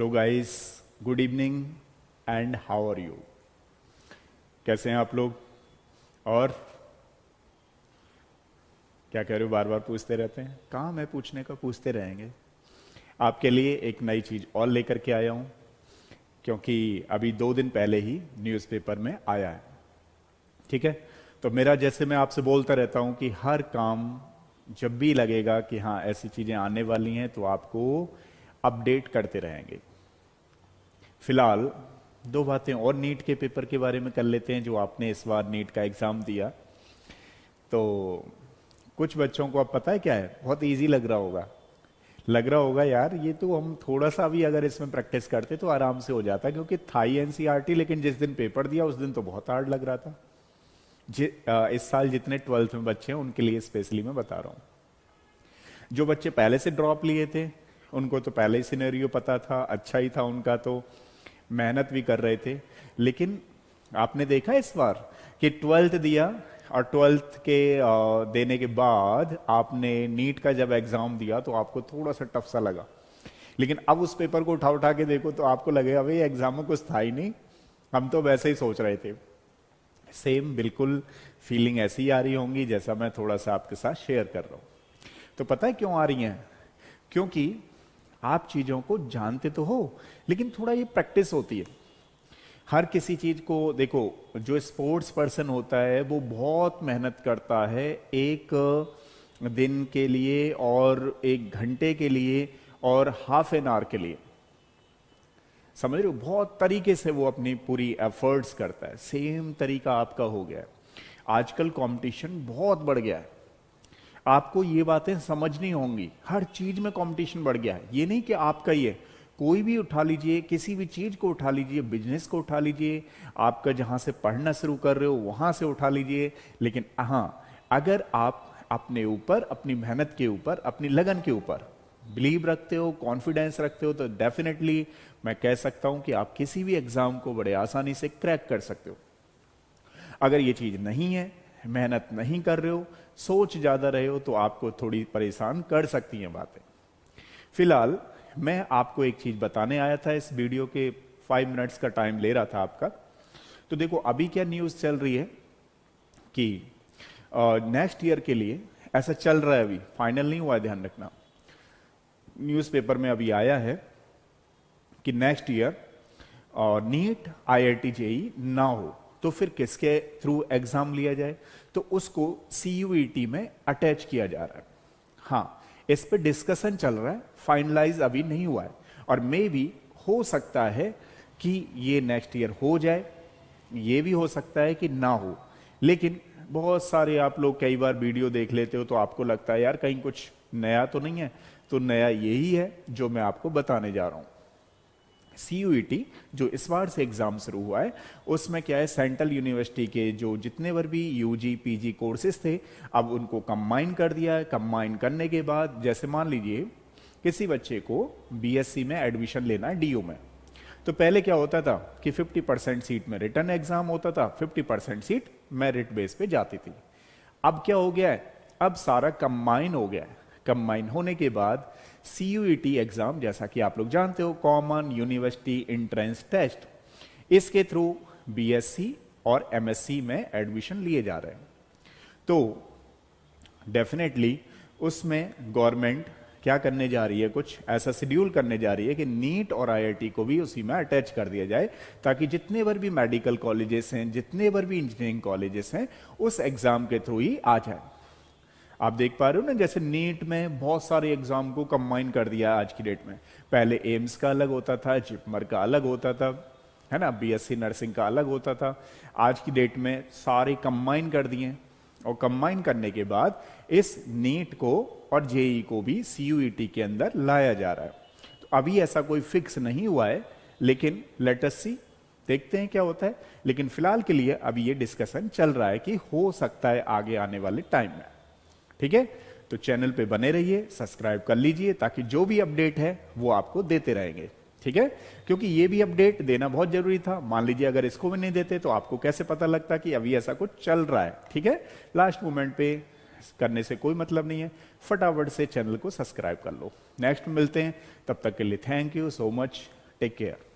So guys, good evening and how are you. कैसे हैं आप लोग? और क्या कह रहे हो? बार बार पूछते रहते हैं। काम है पूछने का, पूछते रहेंगे। आपके लिए एक नई चीज और लेकर के आया हूं, क्योंकि अभी 2 दिन पहले ही न्यूज़पेपर में आया है। ठीक है, तो मेरा जैसे मैं आपसे बोलता रहता हूं कि हर काम जब भी लगेगा कि हाँ ऐसी चीजें आने वाली हैं तो आपको अपडेट करते रहेंगे। फिलहाल 2 बातें और नीट के पेपर के बारे में कर लेते हैं, जो आपने इस बार नीट का एग्जाम दिया। तो कुछ बच्चों को अब पता है क्या है, बहुत इजी लग रहा होगा यार ये तो हम थोड़ा सा भी अगर इसमें प्रैक्टिस करते तो आराम से हो जाता, क्योंकि था ही एनसीईआरटी। लेकिन जिस दिन पेपर दिया उस दिन तो बहुत हार्ड लग रहा था। इस साल जितने 12th में बच्चे हैं उनके लिए स्पेशली मैं बता रहा हूं। जो बच्चे पहले से ड्रॉप लिए थे उनको तो पहले ही सिनेरियो पता था, अच्छा ही था उनका, तो मेहनत भी कर रहे थे। लेकिन आपने देखा इस बार कि 12th दिया और 12th के देने के बाद आपने नीट का जब एग्जाम दिया तो आपको थोड़ा सा टफ सा लगा। लेकिन अब उस पेपर को उठा उठा के देखो तो आपको लगेगा भाई एग्जाम में कुछ था ही नहीं, हम तो वैसे ही सोच रहे थे। सेम बिल्कुल फीलिंग ऐसी ही आ रही होंगी जैसा मैं थोड़ा सा आपके साथ शेयर कर रहा हूं। तो पता है क्यों आ रही हैं? क्योंकि आप चीजों को जानते तो हो, लेकिन थोड़ा ये प्रैक्टिस होती है। हर किसी चीज को देखो, जो स्पोर्ट्स पर्सन होता है वो बहुत मेहनत करता है एक दिन के लिए और 1 घंटे के लिए और हाफ एन आवर के लिए। समझ रहे हो? बहुत तरीके से वो अपनी पूरी एफर्ट्स करता है। सेम तरीका आपका हो गया है। आजकल कंपटीशन बहुत बढ़ गया है, आपको ये बातें समझनी होंगी। हर चीज में कंपटीशन बढ़ गया है। ये नहीं कि आपका ही है, कोई भी उठा लीजिए, किसी भी चीज को उठा लीजिए, बिजनेस को उठा लीजिए, आपका जहां से पढ़ना शुरू कर रहे हो वहां से उठा लीजिए। लेकिन हाँ, अगर आप अपने ऊपर, अपनी मेहनत के ऊपर, अपनी लगन के ऊपर बिलीव रखते हो, कॉन्फिडेंस रखते हो, तो डेफिनेटली मैं कह सकता हूं कि आप किसी भी एग्जाम को बड़े आसानी से क्रैक कर सकते हो। अगर ये चीज नहीं है, मेहनत नहीं कर रहे हो, सोच ज्यादा रहे हो, तो आपको थोड़ी परेशान कर सकती हैं बातें। फिलहाल मैं आपको एक चीज बताने आया था, इस वीडियो के 5 मिनट्स का टाइम ले रहा था आपका। तो देखो अभी क्या न्यूज चल रही है कि नेक्स्ट ईयर के लिए ऐसा चल रहा है, अभी फाइनल नहीं हुआ है, ध्यान रखना। न्यूज़पेपर में अभी आया है कि next year NEET IIT JEE ना हो तो फिर किसके थ्रू एग्जाम लिया जाए, तो उसको सीयूईटी में अटैच किया जा रहा है। हाँ, इस पे डिस्कशन चल रहा है, फाइनलाइज अभी नहीं हुआ है। और मे भी हो सकता है कि ये नेक्स्ट ईयर हो जाए, ये भी हो सकता है कि ना हो। लेकिन बहुत सारे आप लोग कई बार वीडियो देख लेते हो तो आपको लगता है यार कहीं कुछ नया तो नहीं है। तो नया यही है जो मैं आपको बताने जा रहा हूं। सीयूईटी जो इस बार से एग्जाम शुरू हुआ है, उसमें क्या है, सेंट्रल यूनिवर्सिटी के जो जितने बार भी यूजी पीजी कोर्सेज थे, अब उनको कंबाइन कर दिया है। कंबाइन करने के बाद जैसे मान लीजिए किसी बच्चे को बीएससी में एडमिशन लेना है डीयू में, तो पहले क्या होता था कि 50% सीट में रिटर्न एग्जाम होता था, 50% सीट मेरिट बेस पे जाती थी। अब क्या हो गया है, अब सारा कंबाइन हो गया है। कंबाइन होने के बाद सीयूईटी एग्जाम, जैसा कि आप लोग जानते हो, कॉमन यूनिवर्सिटी एंट्रेंस टेस्ट, इसके थ्रू बीएससी और एमएससी में एडमिशन लिए जा रहे हैं। तो डेफिनेटली उसमें गवर्नमेंट क्या करने जा रही है, कुछ ऐसा शेड्यूल करने जा रही है कि नीट और आईआईटी को भी उसी में अटैच कर दिया जाए, ताकि जितने बार भी मेडिकल कॉलेजेस हैं, जितने बार भी इंजीनियरिंग कॉलेजेस हैं, उस एग्जाम के थ्रू ही आ जाए। आप देख पा रहे हो ना, जैसे नीट में बहुत सारे एग्जाम को कंबाइन कर दिया आज की डेट में। पहले एम्स का अलग होता था, जिपमर का अलग होता था, है ना, बीएससी नर्सिंग का अलग होता था। आज की डेट में सारे कंबाइन कर दिए, और कंबाइन करने के बाद इस नीट को और जेई को भी सीयूईटी के अंदर लाया जा रहा है। तो अभी ऐसा कोई फिक्स नहीं हुआ है, लेकिन लेट अस सी, देखते हैं क्या होता है। लेकिन फिलहाल के लिए अभी ये डिस्कशन चल रहा है कि हो सकता है आगे आने वाले टाइम में। ठीक है, तो चैनल पे बने रहिए, सब्सक्राइब कर लीजिए, ताकि जो भी अपडेट है वो आपको देते रहेंगे। ठीक है, क्योंकि ये भी अपडेट देना बहुत जरूरी था। मान लीजिए अगर इसको भी नहीं देते तो आपको कैसे पता लगता कि अभी ऐसा कुछ चल रहा है। ठीक है, लास्ट मोमेंट पे करने से कोई मतलब नहीं है, फटाफट से चैनल को सब्सक्राइब कर लो। नेक्स्ट मिलते हैं, तब तक के लिए thank you so much. Take care.